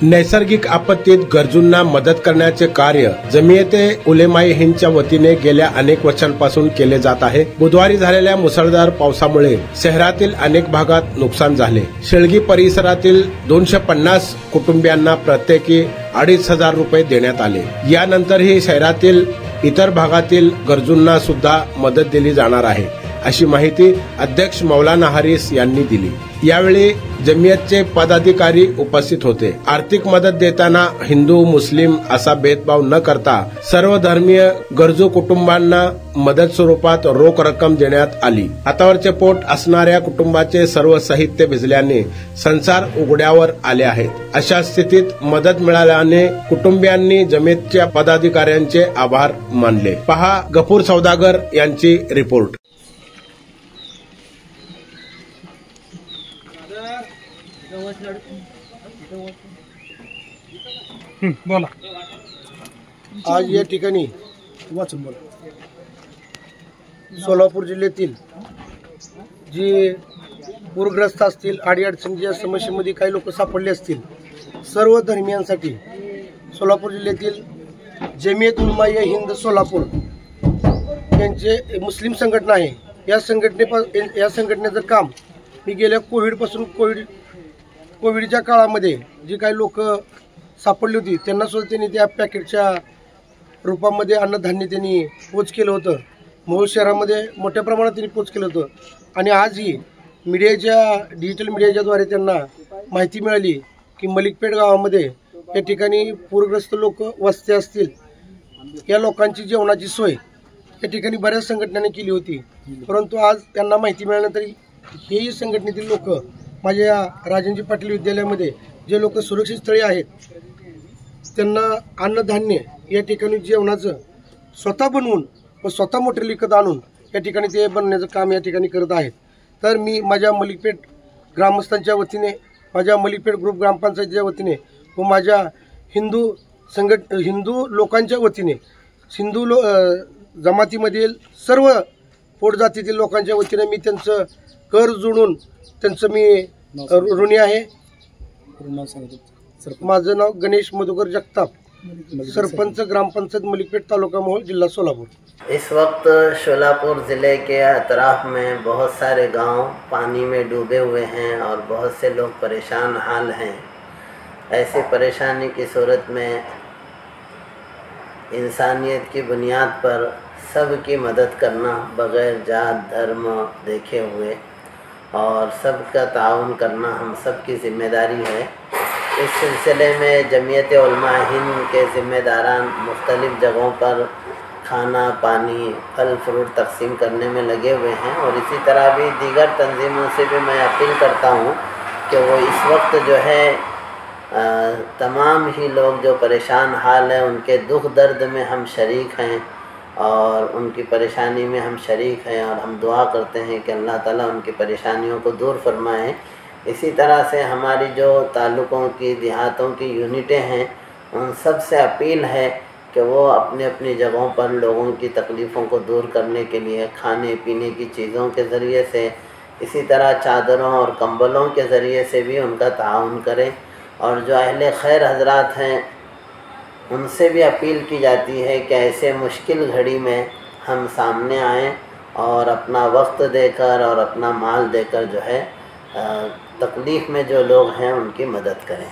नैसर्गिक आपत्तीत गरजूंना मदत करण्याचे कार्य जमियते उलेमाए हिंदच्या वतीने गेल्या अनेक वर्षांपासून केले जात आहे। बुधवारी झालेल्या मुसळधार पावसामुळे शहरातील अनेक भागात नुकसान झाले। शेळगी परिसरातील 250 कुटुंबियांना प्रत्येकी 2,500 रुपये देण्यात आले। यानंतरही शहरातील इतर भागातील गरजूंना सुद्धा मदत दिली जाणार आहे, अशी माहिती अध्यक्ष मौलाना हारिस यांनी दिली। यावेळी जमियतचे पदाधिकारी उपस्थित होते। आर्थिक मदत देताना हिंदू मुस्लिम असा भेदभाव न करता सर्व धर्मीय गरजू कुटुंबांना मदत स्वरूपात रोख रक्कम देण्यात आली। हातावरचे पोट असणाऱ्या कुटुंबाचे सर्व साहित्य भिजल्याने संसार उघड्यावर आले आहेत। अशा स्थितीत मदत मिळाल्याने कुटुंबियांनी जमियतच्या पदाधिकाऱ्यांचे आभार मानले। पहा गफूर सौदागर यांची रिपोर्ट। बोला। आज या ठिकाणी वाचून बोला। सोलापूर जिल्ह्यातील जी पूरग्रस्त असतील, अडीअडचणीच्या समस्येमध्ये काही लोक सापडले असतील, सर्व धर्मियांसाठी सोलापूर जिल्ह्यातील जमियत उलमाए हिंद सोलापूर यांचे मुस्लिम संघटना आहे। या संघटनेचं काम मी गेल्या कोविडच्या काळामध्ये जी काही लोक सापडली होती त्यांना सुद्धा त्यांनी त्या पॅकेटच्या रूपामध्ये अन्नधान्य त्यांनी पोच केलं होतं। मोहोळ शहरामध्ये मोठ्या प्रमाणात त्यांनी पोच केलं होतं आणि आजही डिजिटल मीडियाच्याद्वारे त्यांना माहिती मिळाली की मलिकपेठ गावामध्ये या ठिकाणी पूरग्रस्त लोक वस्त्या असतील, या लोकांची जेवणाची सोय या ठिकाणी बऱ्याच संघटनांनी केली होती। परंतु आज त्यांना माहिती मिळाल्यानंतर हेही संघटनेतील लोक माझ्या राजनजी पाटील विद्यालयामध्ये जे लोक सुरक्षित स्थळी आहेत त्यांना अन्नधान्य या ठिकाणी जेवणाचं स्वतः बनवून व स्वतः मटेरियल विकत आणून या ठिकाणी ते बनवण्याचं काम या ठिकाणी करत आहेत। तर मी माझ्या मलिकपेठ ग्रामस्थांच्या वतीने, माझ्या मलिकपेठ ग्रुप ग्रामपंचायतीच्या वतीने व माझ्या हिंदू लोकांच्या वतीने, जमातीमधील सर्व पोटजातीतील लोकांच्या वतीने मी त्यांचं कर जोडून त्यांचं मी ऋणी आहे। माझं नाव गणेश मधुकर जगताप, सरपंच ग्रामपंचायत मलिकपेठ तालुका मोहोळ जिला सोलापुर। इस वक्त शोलापुर ज़िले के अतराफ में बहुत सारे गांव पानी में डूबे हुए हैं और बहुत से लोग परेशान हाल हैं। ऐसी परेशानी की सूरत में इंसानियत की बुनियाद पर सबकी मदद करना बग़ैर जात धर्म देखे हुए और सबका ताउन करना हम सब की ज़िम्मेदारी है। इस सिलसिले में जमियत उलमाए हिंद के ज़िम्मेदारान मुख्तलिफ़ जगहों पर खाना पानी फल फ्रूट तकसीम करने में लगे हुए हैं और इसी तरह भी दीगर तंजीमों से भी मैं अपील करता हूँ कि वो इस वक्त जो है तमाम ही लोग जो परेशान हाल हैं उनके दुख दर्द में हम शरीक हैं और उनकी परेशानी में हम शरीक हैं और हम दुआ करते हैं कि अल्लाह ताला उनकी परेशानियों को दूर फरमाएँ। इसी तरह से हमारी जो ताल्लुक़ों की देहातों की यूनिटें हैं उन सब से अपील है कि वो अपनी अपनी जगहों पर लोगों की तकलीफ़ों को दूर करने के लिए खाने पीने की चीज़ों के ज़रिए से, इसी तरह चादरों और कंबलों के ज़रिए से भी उनका ताउन करें। और जो अहले खैर हजरात हैं उनसे भी अपील की जाती है कि ऐसे मुश्किल घड़ी में हम सामने आएँ और अपना वक्त देकर और अपना माल देकर जो है तकलीफ़ में जो लोग हैं उनकी मदद करें।